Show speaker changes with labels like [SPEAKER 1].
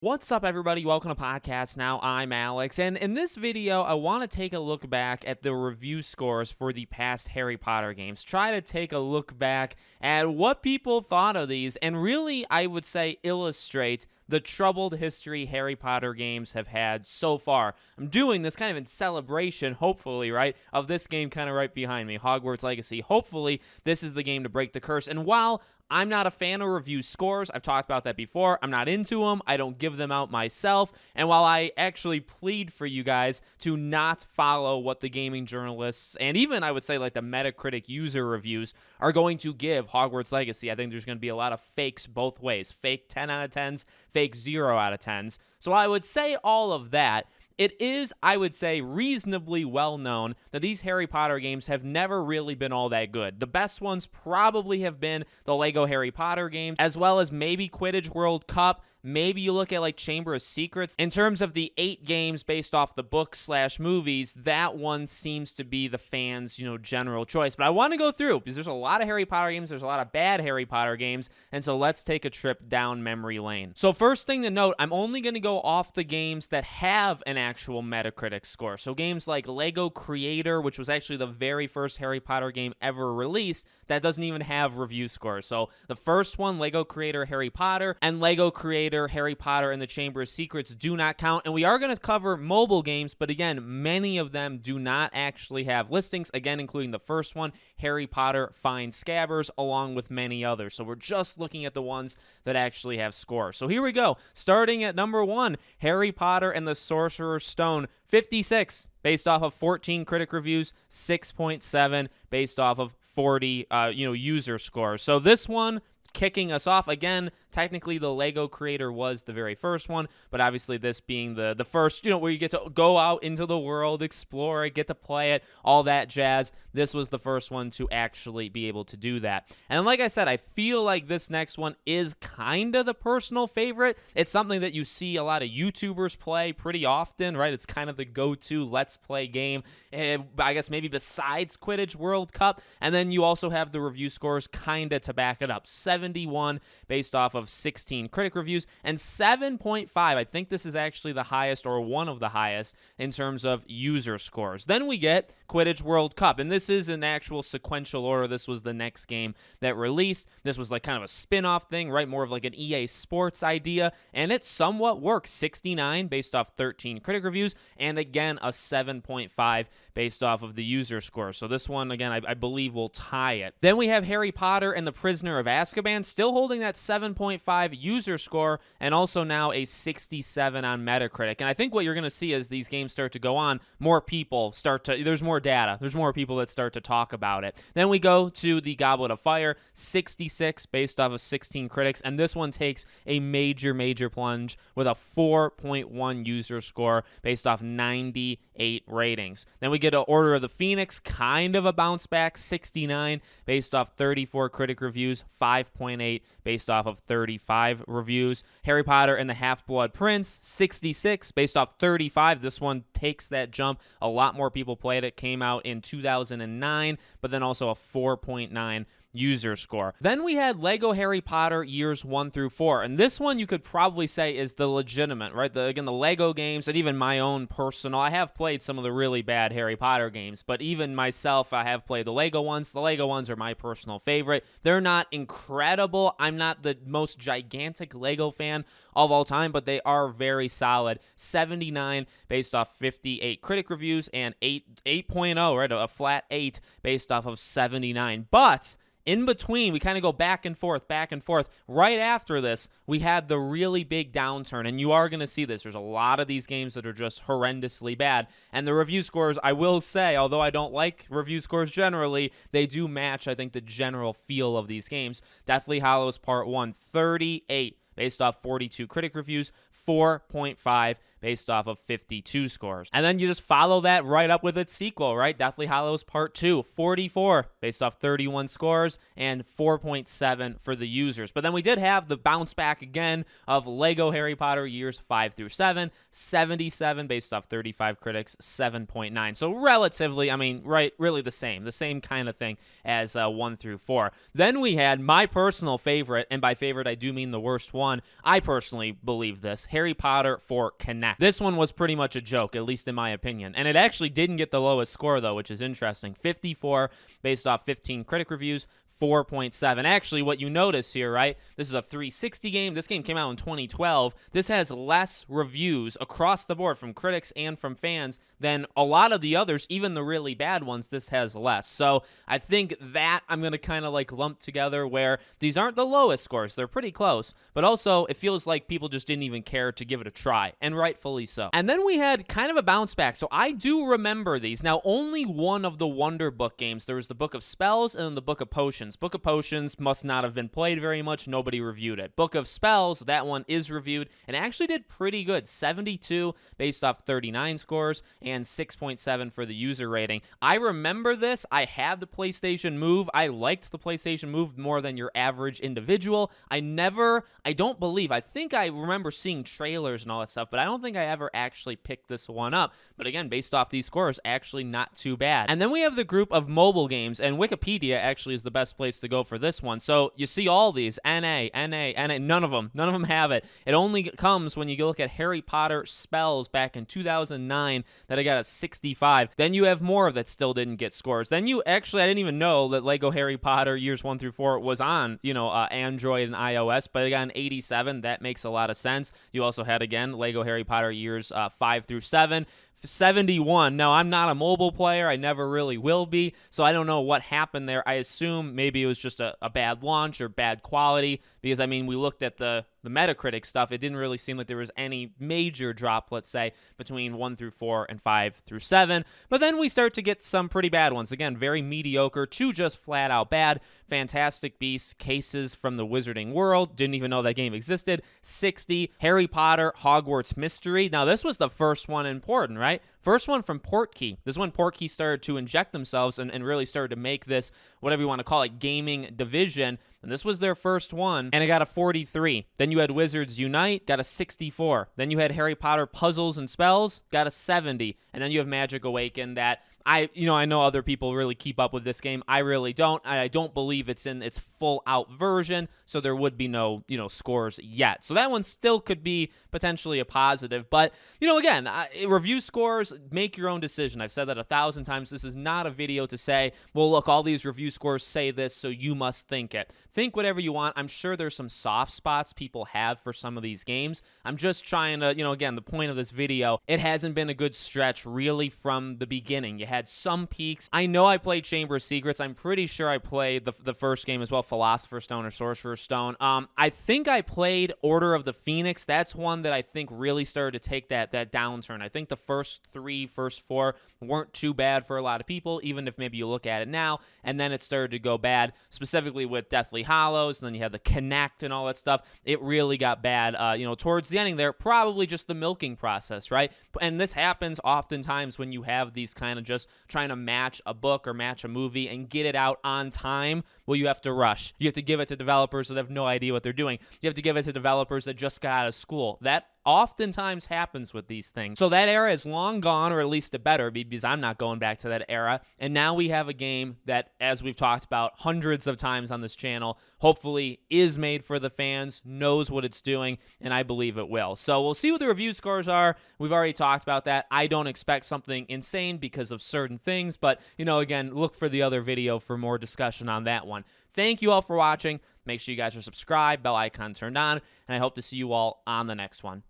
[SPEAKER 1] What's up, everybody? Welcome to Podcast Now. I'm Alex, and in this video, I want to take a look back at the review scores for the past Harry Potter games. Try to take a look back at what people thought of these, and really, I would say, illustrate the troubled history Harry Potter games have had so far. I'm doing this kind of in celebration, hopefully, right, of this game kind of right behind me, Hogwarts Legacy. Hopefully, this is the game to break the curse, and while I'm not a fan of review scores. I've talked about that before. I'm not into them. I don't give them out myself. And while I actually plead for you guys to not follow what the gaming journalists and even I would say like the Metacritic user reviews are going to give Hogwarts Legacy, I think there's going to be a lot of fakes both ways. Fake 10 out of 10s, fake 0 out of 10s. So I would say all of that. It is, I would say, reasonably well known that these Harry Potter games have never really been all that good. The best ones probably have been the Lego Harry Potter games, as well as maybe Quidditch World Cup. Maybe you look at like Chamber of Secrets. In terms of the 8 games based off the books/movies, that one seems to be the fans', general choice. But I want to go through because there's a lot of Harry Potter games, there's a lot of bad Harry Potter games, and so let's take a trip down memory lane. So first thing to note, I'm only going to go off the games that have an actual Metacritic score. So games like Lego Creator, which was actually the very first Harry Potter game ever released, that doesn't even have review scores. So the first one, Lego Creator Harry Potter, and Lego Creator Harry Potter and the Chamber of Secrets do not count. And we are going to cover mobile games, but again, many of them do not actually have listings, again, including the first one, Harry Potter Finds Scabbers, along with many others. So we're just looking at the ones that actually have scores. So here we go. Starting at number 1, Harry Potter and the Sorcerer's Stone, 56 based off of 14 critic reviews, 6.7 based off of 40 user scores. So this one kicking us off again. Technically, the Lego Creator was the very first one, but obviously this being the first, where you get to go out into the world, explore it, get to play it, all that jazz. This was the first one to actually be able to do that. And like I said, I feel like this next one is kind of the personal favorite. It's something that you see a lot of YouTubers play pretty often, right? It's kind of the go-to Let's Play game, I guess maybe besides Quidditch World Cup. And then you also have the review scores kind of to back it up. 71 based off of 16 critic reviews, and 7.5. I think this is actually the highest or one of the highest in terms of user scores. Then we get Quidditch World Cup, and this is an actual sequential order. This was the next game that released. This was like kind of a spin-off thing, right? More of like an EA Sports idea, and it somewhat works. 69 based off 13 critic reviews, and again, a 7.5 based off of the user score. So this one, again, I believe will tie it. Then we have Harry Potter and the Prisoner of Azkaban, still holding that 7.5 user score, and also now a 67 on Metacritic. And I think what you're going to see as these games start to go on, more people there's more data, there's more people that start to talk about it. Then we go to the Goblet of Fire, 66 based off of 16 critics, and this one takes a major plunge with a 4.1 user score based off 98 ratings. Then we get to Order of the Phoenix, kind of a bounce back, 69 based off 34 critic reviews, 5.8 based off of 35 reviews. Harry Potter and the Half-Blood Prince, 66 based off 35. This one takes that jump. A lot more people played it. Came out in 2009, but then also a 4.9 user score. Then we had Lego Harry Potter years 1 through 4, and this one you could probably say is the legitimate, right? Again, the Lego games, and even my own personal, I have played some of the really bad Harry Potter games, but even myself, I have played the Lego ones. The Lego ones are my personal favorite. They're not incredible. I'm not the most gigantic Lego fan of all time, but they are very solid. 79 based off 58 critic reviews, and 8.0, right? A flat 8 based off of 79. But in between, we kind of go back and forth. Right after this, we had the really big downturn, and you are going to see this. There's a lot of these games that are just horrendously bad, and the review scores, I will say, although I don't like review scores generally, they do match, I think, the general feel of these games. Deathly Hallows Part 1, 38 based off 42 critic reviews, 4.5 based off of 52 scores. And then you just follow that right up with its sequel, right? Deathly Hallows Part 2, 44 based off 31 scores and 4.7 for the users. But then we did have the bounce back again of Lego Harry Potter years 5 through 7, 77 based off 35 critics, 7.9. So relatively, I mean, right, really the same kind of thing as 1 through 4. Then we had my personal favorite, and by favorite I do mean the worst one. I personally believe this, Harry Potter for Kinect. This one was pretty much a joke, at least in my opinion. And it actually didn't get the lowest score, though, which is interesting. 54 based off 15 critic reviews, 4.7. Actually, what you notice here, right? This is a 360 game. This game came out in 2012. This has less reviews across the board from critics and from fans than a lot of the others, even the really bad ones. This has less. So I think that I'm going to kind of like lump together where these aren't the lowest scores. They're pretty close. But also, it feels like people just didn't even care to give it a try, and rightfully so. And then we had kind of a bounce back. So I do remember these. Now, only one of the Wonder Book games. There was the Book of Spells and then the Book of Potions. Book of Potions must not have been played very much. Nobody reviewed it. Book of Spells, that one is reviewed and actually did pretty good. 72 based off 39 scores and 6.7 for the user rating. I remember this. I had the PlayStation Move. I liked the PlayStation Move more than your average individual. I think I remember seeing trailers and all that stuff, but I don't think I ever actually picked this one up. But again, based off these scores, actually not too bad. And then we have the group of mobile games, and Wikipedia actually is the best place to go for this one. So you see all these, NA, none of them have it. It only comes when you look at Harry Potter Spells back in 2009 that I got a 65. Then you have more that still didn't get scores. Then I didn't even know that Lego Harry Potter years 1 through 4 was on, Android and iOS, but I got an 87. That makes a lot of sense. You also had, again, Lego Harry Potter years 5 through 7. 71. Now, I'm not a mobile player. I never really will be, so I don't know what happened there. I assume maybe it was just a bad launch or bad quality because, I mean, we looked at the Metacritic stuff. It didn't really seem like there was any major drop, let's say, between 1 through 4 and 5 through 7. But then we start to get some pretty bad ones. Again, very mediocre to just flat out bad. Fantastic Beasts, Cases from the Wizarding World. Didn't even know that game existed. 60. Harry Potter, Hogwarts Mystery. Now, this was the first one important, right? First one from Portkey. This is when Portkey started to inject themselves and really started to make this, whatever you want to call it, gaming division. And this was their first one, and it got a 43. Then you had Wizards Unite, got a 64. Then you had Harry Potter Puzzles and Spells, got a 70. And then you have Magic Awaken that I know other people really keep up with this game. I really don't. I don't believe it's in its full out version, so there would be no, scores yet. So that one still could be potentially a positive. But, again, review scores, make your own decision. I've said that 1,000 times. This is not a video to say, well, look, all these review scores say this, so you must think it. Think whatever you want. I'm sure there's some soft spots people have for some of these games. I'm just trying to, again, the point of this video, it hasn't been a good stretch really from the beginning. You had some peaks. I know I played Chamber of Secrets. I'm pretty sure I played the first game as well, Philosopher's Stone or Sorcerer's Stone. I think I played Order of the Phoenix. That's one that I think really started to take that downturn. I think the first 4 weren't too bad for a lot of people, even if maybe you look at it now, and then it started to go bad, specifically with Deathly Hallows, and then you had the Kinect and all that stuff. It really got bad, towards the ending there, probably just the milking process, right? And this happens oftentimes when you have these kind of just trying to match a book or match a movie and get it out on time. Well, you have to rush. You have to give it to developers that have no idea what they're doing. You have to give it to developers that just got out of school. That oftentimes happens with these things. So that era is long gone, or at least it better be, because I'm not going back to that era. And now we have a game that, as we've talked about hundreds of times on this channel, hopefully is made for the fans, knows what it's doing, and I believe it will. So we'll see what the review scores are. We've already talked about that. I don't expect something insane because of certain things, but, again, look for the other video for more discussion on that one. Thank you all for watching. Make sure you guys are subscribed, bell icon turned on, and I hope to see you all on the next one.